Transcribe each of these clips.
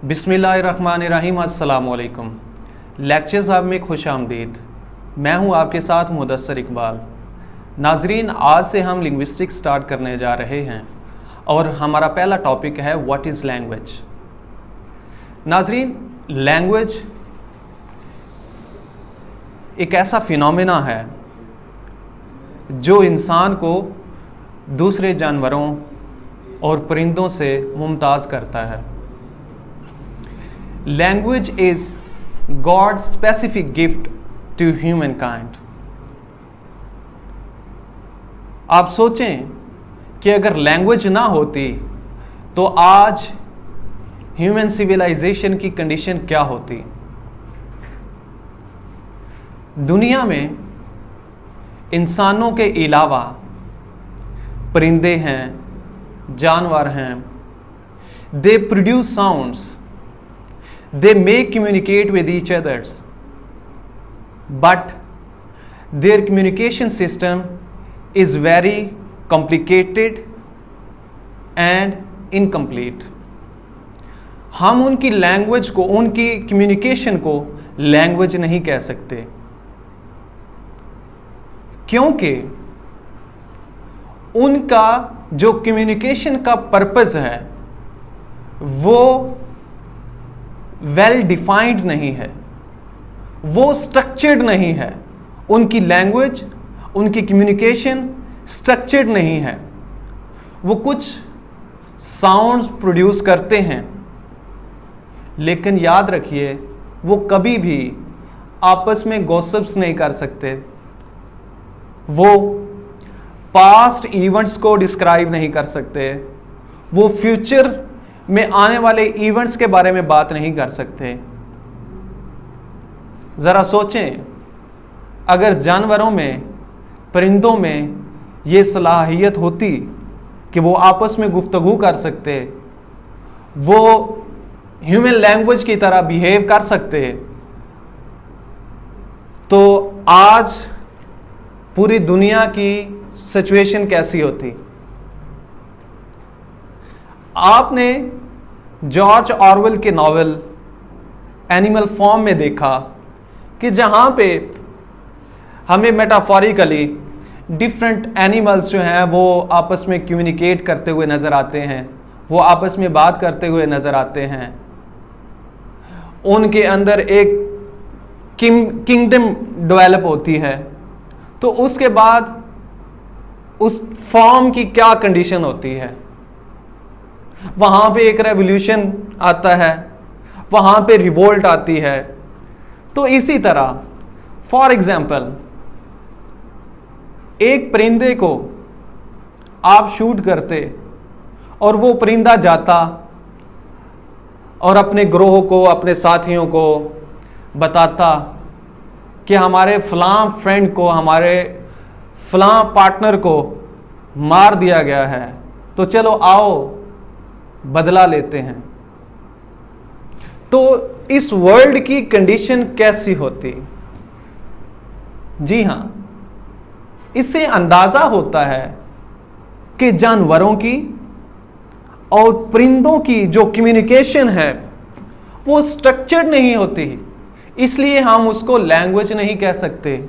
बिस्मिल्लाहिर्रहमानिर्रहीम। अस्सलामुअलैकुम। लेक्चर साहब में खुश आमदीद। मैं हूं आपके साथ मुदस्सर इकबाल। नाजरीन, आज से हम लिंग्विस्टिक्स स्टार्ट करने जा रहे हैं और हमारा पहला टॉपिक है व्हाट इज़ लैंग्वेज। नाजरीन, लैंग्वेज एक ऐसा फिनोमेना है जो इंसान को दूसरे जानवरों और परिंदों से मुमताज़ करता है। Language is God's specific gift to humankind। आप सोचें कि अगर लैंग्वेज ना होती तो आज ह्यूमन सिविलाइजेशन की कंडीशन क्या होती। दुनिया में इंसानों के अलावा परिंदे हैं, जानवर हैं, they produce sounds, they may communicate with each others, but their communication system is very complicated and incomplete। हम उनकी लैंग्वेज को, उनकी कम्युनिकेशन को लैंग्वेज नहीं कह सकते, क्योंकि उनका जो कम्युनिकेशन का पर्पस है वो वेल डिफाइंड नहीं है, वो स्ट्रक्चर्ड नहीं है। उनकी लैंग्वेज, उनकी कम्युनिकेशन स्ट्रक्चर्ड नहीं है। वो कुछ साउंड्स प्रोड्यूस करते हैं, लेकिन याद रखिए वो कभी भी आपस में गॉसिप्स नहीं कर सकते। वो पास्ट इवेंट्स को डिस्क्राइब नहीं कर सकते। वो फ्यूचर में आने वाले इवेंट्स के बारे में बात नहीं कर सकते। ज़रा सोचें, अगर जानवरों में, परिंदों में ये सलाहियत होती कि वो आपस में गुफ्तगू कर सकते, वो ह्यूमन लैंग्वेज की तरह बिहेव कर सकते, तो आज पूरी दुनिया की सिचुएशन कैसी होती। आपने जॉर्ज ऑरवेल के नॉवेल एनिमल फॉर्म में देखा कि जहाँ पे हमें मेटाफोरिकली डिफरेंट एनिमल्स जो हैं वो आपस में कम्युनिकेट करते हुए नज़र आते हैं, वो आपस में बात करते हुए नज़र आते हैं। उनके अंदर एक किंगडम डेवलप होती है, तो उसके बाद उस फॉर्म की क्या कंडीशन होती है। वहां पे एक रेवोल्यूशन आता है, वहां पे रिवोल्ट आती है। तो इसी तरह फॉर एग्जाम्पल एक परिंदे को आप शूट करते और वो परिंदा जाता और अपने ग्रोह को, अपने साथियों को बताता कि हमारे फलां फ्रेंड को, हमारे फलां पार्टनर को मार दिया गया है, तो चलो आओ बदला लेते हैं। तो इस वर्ल्ड की कंडीशन कैसी होती। जी हां, इससे अंदाजा होता है कि जानवरों की और परिंदों की जो कम्युनिकेशन है वो स्ट्रक्चर्ड नहीं होती, इसलिए हम उसको लैंग्वेज नहीं कह सकते।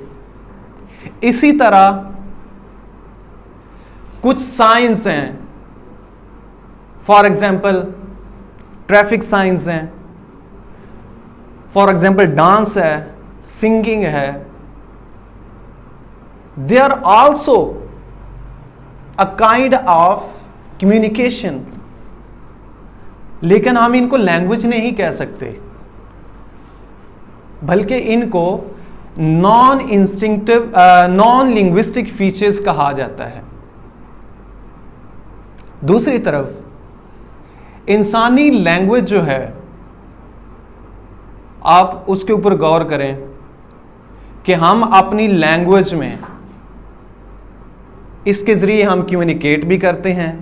इसी तरह कुछ साइंस हैं, फॉर एग्जाम्पल ट्रैफिक साइंस हैं, फॉर एग्जाम्पल डांस है, सिंगिंग है। They are also a kind of communication, लेकिन हम इनको लैंग्वेज नहीं कह सकते, बल्कि इनको non instinctive, non linguistic features कहा जाता है। दूसरी तरफ इंसानी लैंग्वेज जो है, आप उसके ऊपर गौर करें कि हम अपनी लैंग्वेज में, इसके ज़रिए हम कम्युनिकेट भी करते हैं,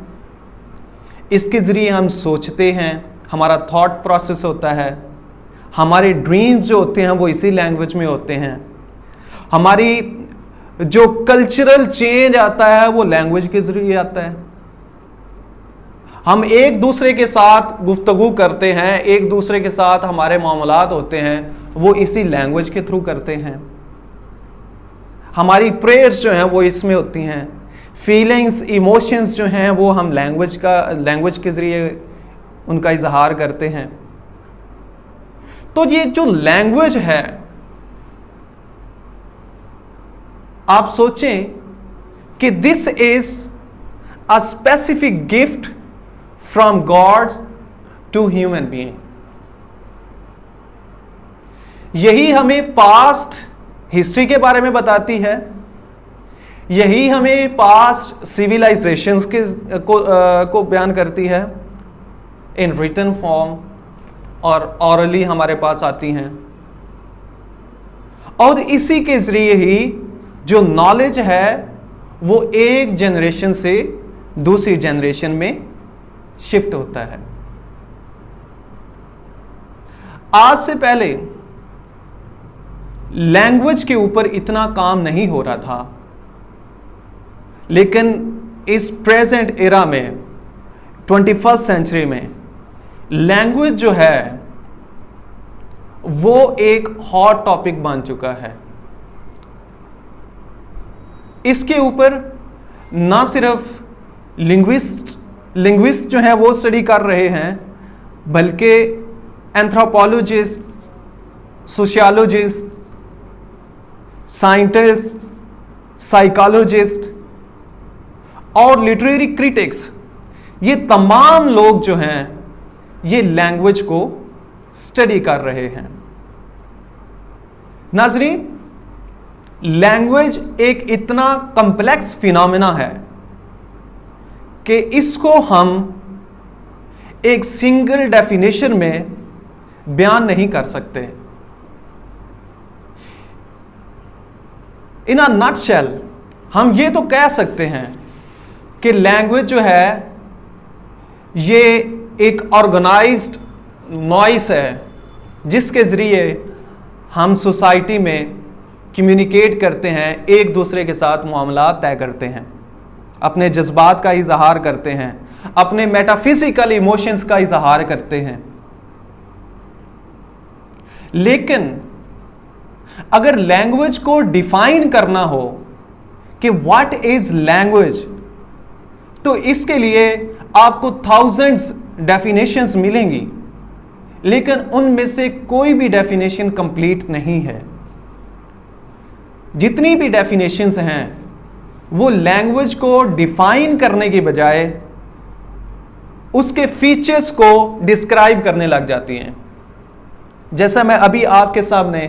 इसके ज़रिए हम सोचते हैं, हमारा थॉट प्रोसेस होता है, हमारे ड्रीम्स जो होते हैं वो इसी लैंग्वेज में होते हैं, हमारी जो कल्चरल चेंज आता है वो लैंग्वेज के ज़रिए आता है। हम एक दूसरे के साथ गुफ्तगू करते हैं, एक दूसरे के साथ हमारे मामलात होते हैं, वो इसी लैंग्वेज के थ्रू करते हैं। हमारी प्रेयर्स जो हैं वो इसमें होती हैं। फीलिंग्स, इमोशंस जो हैं वो हम लैंग्वेज के ज़रिए उनका इजहार करते हैं। तो ये जो लैंग्वेज है, आप सोचें कि this is a specific gift from God to human being. यही हमें पास्ट हिस्ट्री के बारे में बताती है, यही हमें पास्ट सिविलाइजेशंस को बयान करती है इन रिटन फॉर्म, और ऑरली हमारे पास आती हैं। और इसी के जरिए ही जो नॉलेज है वो एक जनरेशन से दूसरी जनरेशन में शिफ्ट होता है। आज से पहले लैंग्वेज के ऊपर इतना काम नहीं हो रहा था, लेकिन इस प्रेजेंट एरा में 21st सेंचुरी में लैंग्वेज जो है वो एक हॉट टॉपिक बन चुका है। इसके ऊपर ना सिर्फ लिंग्विस्ट जो है वो स्टडी कर रहे हैं, बल्कि एंथ्रोपोलॉजिस्ट, सोशियोलॉजिस्ट, साइंटिस्ट, साइकोलॉजिस्ट और लिटरेरी क्रिटिक्स, ये तमाम लोग जो हैं ये लैंग्वेज को स्टडी कर रहे हैं। नाज़रीन, लैंग्वेज एक इतना कॉम्प्लेक्स फिनोमेना है कि इसको हम एक सिंगल डेफिनेशन में बयान नहीं कर सकते। इन अ नटशेल हम ये तो कह सकते हैं कि लैंग्वेज जो है ये एक ऑर्गेनाइज्ड नॉइस है, जिसके ज़रिए हम सोसाइटी में कम्युनिकेट करते हैं, एक दूसरे के साथ मामला तय करते हैं, अपने जज्बात का इजहार करते हैं, अपने मेटाफिजिकल इमोशंस का इजहार करते हैं। लेकिन अगर लैंग्वेज को डिफाइन करना हो कि व्हाट इज लैंग्वेज, तो इसके लिए आपको थाउजेंड्स डेफिनेशंस मिलेंगी, लेकिन उनमें से कोई भी डेफिनेशन कंप्लीट नहीं है। जितनी भी डेफिनेशंस हैं वो लैंग्वेज को डिफाइन करने के बजाय उसके फीचर्स को डिस्क्राइब करने लग जाती हैं। जैसा मैं अभी आपके सामने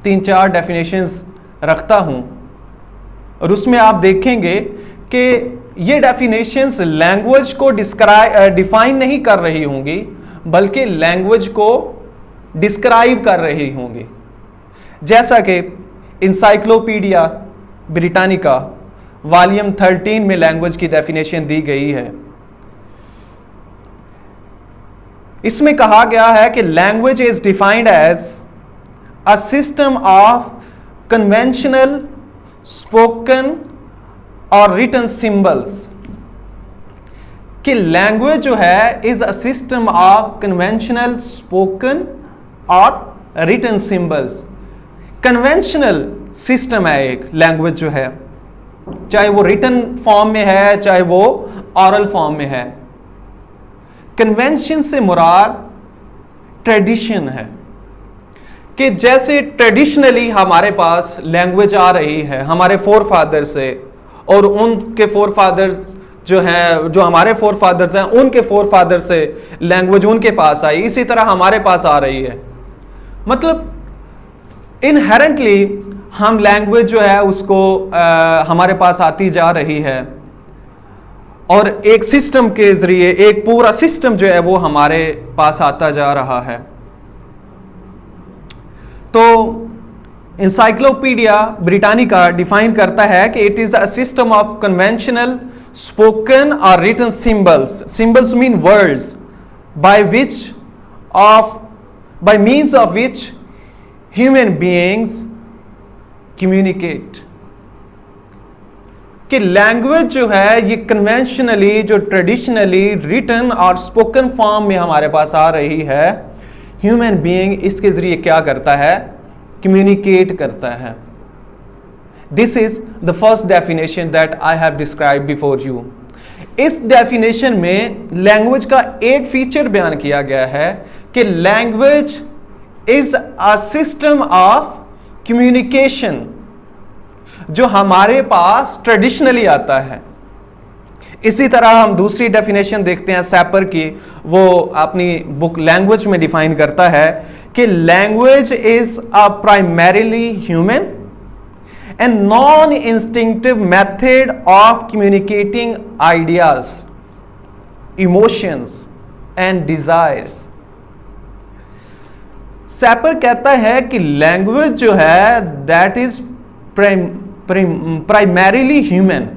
3-4 डेफिनेशंस रखता हूं, और उसमें आप देखेंगे कि ये डेफिनेशंस लैंग्वेज को डिफाइन नहीं कर रही होंगी, बल्कि लैंग्वेज को डिस्क्राइब कर रही होंगी। जैसा कि इंसाइक्लोपीडिया ब्रिटानिका वॉल्यूम 13 में लैंग्वेज की डेफिनेशन दी गई है। इसमें कहा गया है कि language is defined as a system of conventional spoken और रिटन सिंबल्स, कि लैंग्वेज जो है is a system of conventional spoken और रिटन सिंबल्स। कन्वेंशनल सिस्टम है एक लैंग्वेज जो है, चाहे वो रिटन फॉर्म में है चाहे वो ऑरल फॉर्म में है। कन्वेंशन से मुराद ट्रेडिशन है, कि जैसे ट्रेडिशनली हमारे पास लैंग्वेज आ रही है हमारे फोर फादर से, और उनके फोर फादर्स जो हैं, जो हमारे फोर फादर्स हैं, उनके फोर फादर से लैंग्वेज उनके पास आई, इसी तरह हमारे पास आ रही है। मतलब इनहेरेंटली हम लैंग्वेज जो है उसको हमारे पास आती जा रही है, और एक सिस्टम के जरिए एक पूरा सिस्टम जो है वो हमारे पास आता जा रहा है। तो इंसाइक्लोपीडिया ब्रिटानिका डिफाइन करता है कि it is a system of conventional spoken और written symbols, symbols mean words, by means of which human beings communicate, कि लैंग्वेज जो है ये कन्वेंशनली, जो ट्रेडिशनली रिटन और स्पोकन फॉर्म में हमारे पास आ रही है, ह्यूमन बीइंग इसके जरिए क्या करता है? कम्युनिकेट करता है। This is the first definition that I have describe before you. इस डेफिनेशन में लैंग्वेज का एक फीचर बयान किया गया है कि language is a system of communication जो हमारे पास ट्रेडिशनली आता है। इसी तरह हम दूसरी डेफिनेशन देखते हैं सैपर की, वो अपनी बुक लैंग्वेज में डिफाइन करता है कि language is a primarily human and non instinctive method of communicating ideas, emotions and desires. Sapir कहता है कि लैंग्वेज जो है दैट इज प्राइमरीली ह्यूमन,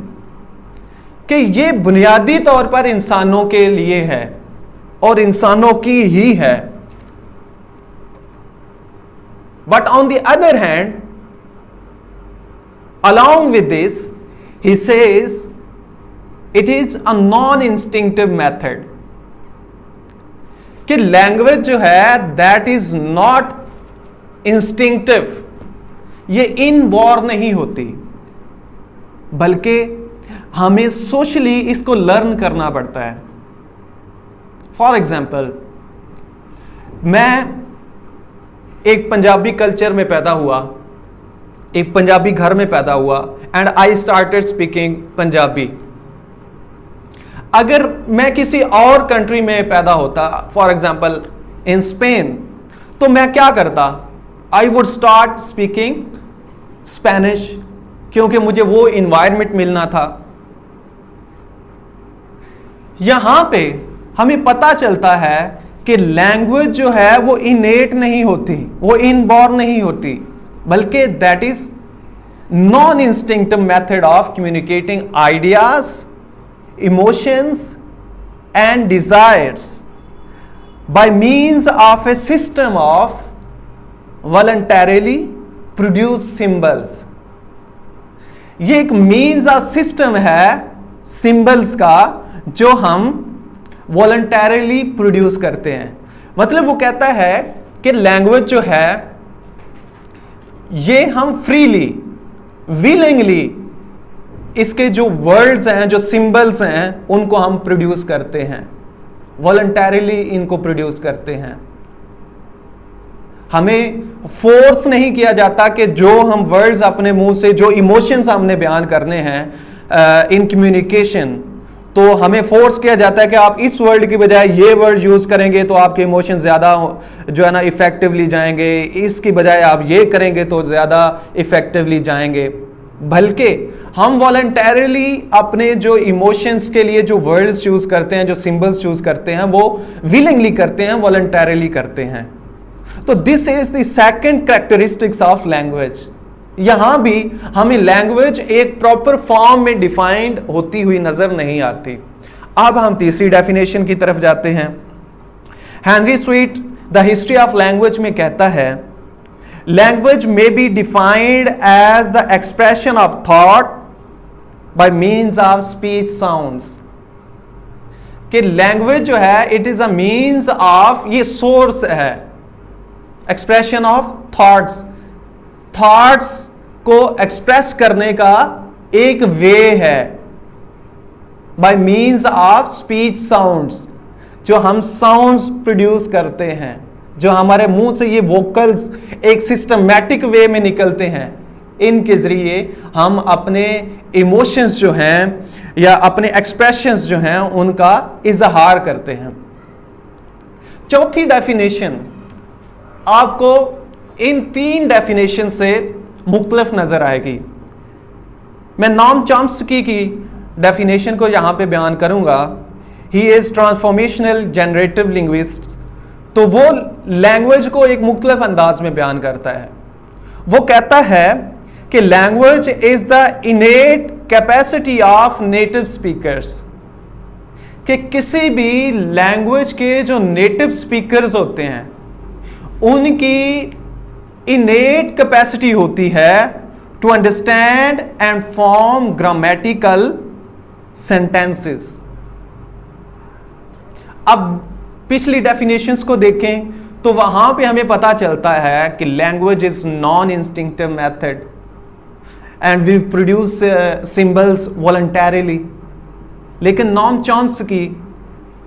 कि ये बुनियादी तौर पर इंसानों के लिए है और इंसानों की ही है। But on the other hand, along with this, he says it is a non-instinctive method, कि लैंग्वेज जो है दैट इज नॉट इंस्टिंक्टिव, ये इनबॉर्न नहीं होती, बल्कि हमें सोशली इसको लर्न करना पड़ता है। फॉर एग्जाम्पल, मैं एक पंजाबी कल्चर में पैदा हुआ, एक पंजाबी घर में पैदा हुआ, and I started speaking Punjabi. अगर मैं किसी और कंट्री में पैदा होता, फॉर एग्जाम्पल इन स्पेन, तो मैं क्या करता? I would start speaking Spanish, क्योंकि मुझे वो इन्वायरमेंट मिलना था। यहां पे हमें पता चलता है कि लैंग्वेज जो है वो इनेट नहीं होती, वो इनबॉर्न नहीं होती, बल्कि that is non instinctive method of communicating ideas, emotions and desires by means of a system of voluntarily produced symbols। ये एक मीन्स ऑफ सिस्टम है सिंबल्स का जो हम वॉलंटरली प्रोड्यूस करते हैं। मतलब वो कहता है कि लैंग्वेज जो है ये हम फ्रीली, विलिंगली इसके जो वर्ड्स हैं, जो सिंबल्स हैं, उनको हम प्रोड्यूस करते हैं, वॉलंटरली इनको प्रोड्यूस करते हैं। हमें फोर्स नहीं किया जाता कि जो हम वर्ड्स अपने मुंह से, जो इमोशंस हमने बयान करने हैं इन कम्युनिकेशन, तो हमें फोर्स किया जाता है कि आप इस वर्ड की बजाय ये वर्ड यूज करेंगे तो आपके इमोशंस ज्यादा जो है ना इफेक्टिवली जाएंगे, इसकी बजाय आप ये करेंगे तो ज्यादा इफेक्टिवली जाएंगे। बल्कि हम वॉलंटरली अपने जो इमोशंस के लिए जो वर्ड्स चूज करते हैं, जो सिंबल्स चूज करते हैं, वो विलिंगली करते हैं, वॉलंटरली करते हैं। तो this is the second characteristics of language. यहां भी हमें लैंग्वेज एक प्रॉपर फॉर्म में डिफाइंड होती हुई नजर नहीं आती। अब हम तीसरी डेफिनेशन की तरफ जाते हैं। Henry Sweet the history of language में कहता है, language may be defined as the expression of thought by means of speech sounds. कि लैंग्वेज जो है it is a means of, ये सोर्स है एक्सप्रेशन ऑफ थॉट्स, थॉट्स को express करने का एक वे है by means of speech sounds. जो हम साउंड्स प्रोड्यूस करते हैं, जो हमारे मुंह से ये वोकल्स एक सिस्टमैटिक वे में निकलते हैं, इनके जरिए हम अपने इमोशंस जो हैं या अपने एक्सप्रेशंस जो हैं उनका इजहार करते हैं। चौथी डेफिनेशन आपको इन तीन डेफिनेशन से मुख्तलिफ नजर आएगी। मैं नॉम चॉम्स्की की डेफिनेशन को यहां पे बयान करूंगा। He is transformational generative linguist. तो वो लैंग्वेज को एक मुख्तलिफ अंदाज में बयान करता है। वो कहता है कि language is the इनेट capacity of native speakers. कि किसी भी लैंग्वेज के जो नेटिव स्पीकर्स होते हैं उनकी इनेट कैपेसिटी होती है to understand and form grammatical sentences. अब पिछली डेफिनेशंस को देखें तो वहां पे हमें पता चलता है कि language is non instinctive method and we produce symbols voluntarily. लेकिन नॉम चॉम्स्की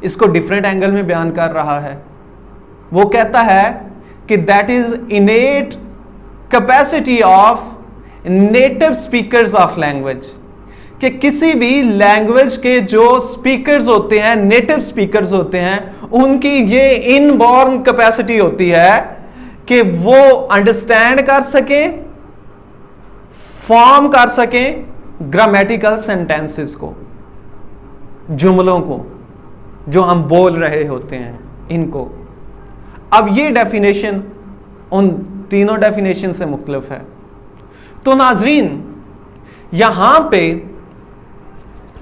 इसको डिफरेंट एंगल में बयान कर रहा है। वो कहता है कि that is innate capacity of native speakers of language, कि किसी भी लैंग्वेज के जो स्पीकर्स होते हैं, नेटिव स्पीकर्स होते हैं, उनकी ये इनबॉर्न कैपेसिटी होती है कि वो अंडरस्टैंड कर सके, फॉर्म कर सके ग्रामेटिकल सेंटेंसेस को, जुमलों को जो हम बोल रहे होते हैं इनको। अब ये डेफिनेशन उन तीनों डेफिनेशन से मुख्तलिफ है। तो नाजरीन, यहां पे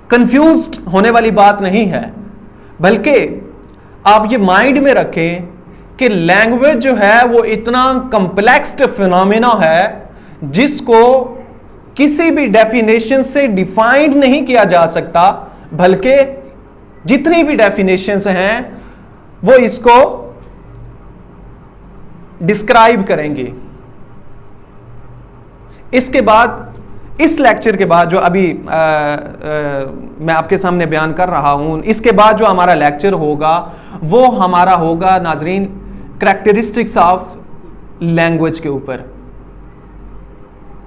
कंफ्यूज्ड होने वाली बात नहीं है, बल्कि आप ये माइंड में रखें कि लैंग्वेज जो है वो इतना कॉम्प्लेक्स फिनोमेना है जिसको किसी भी डेफिनेशन से डिफाइंड नहीं किया जा सकता, बल्कि जितनी भी डेफिनेशंस हैं वो इसको डिस्क्राइब करेंगे। इसके बाद, इस लेक्चर के बाद जो अभी मैं आपके सामने बयान कर रहा हूं, इसके बाद जो हमारा लेक्चर होगा वो हमारा होगा नाजरीन करैक्टरिस्टिक्स ऑफ लैंग्वेज के ऊपर।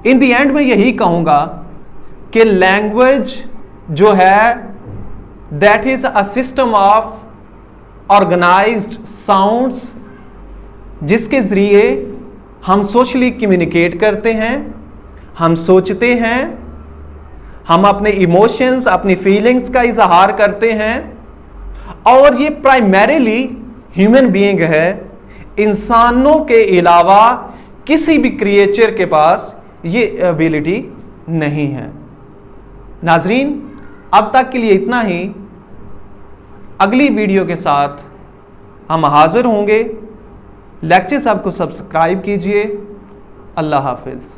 इन दी एंड में यही कहूंगा कि लैंग्वेज जो है that is a system of organised sounds, जिसके जरिए हम सोशली कम्युनिकेट करते हैं, हम सोचते हैं, हम अपने इमोशंस, अपनी फीलिंग्स का इजहार करते हैं, और ये प्राइमरीली ह्यूमन बीइंग है। इंसानों के अलावा किसी भी क्रिएचर के पास ये एबिलिटी नहीं है। नाजरीन, अब तक के लिए इतना ही। अगली वीडियो के साथ हम हाजिर होंगे। लेक्चर्स आपको सब्सक्राइब कीजिए। अल्लाह हाफिज।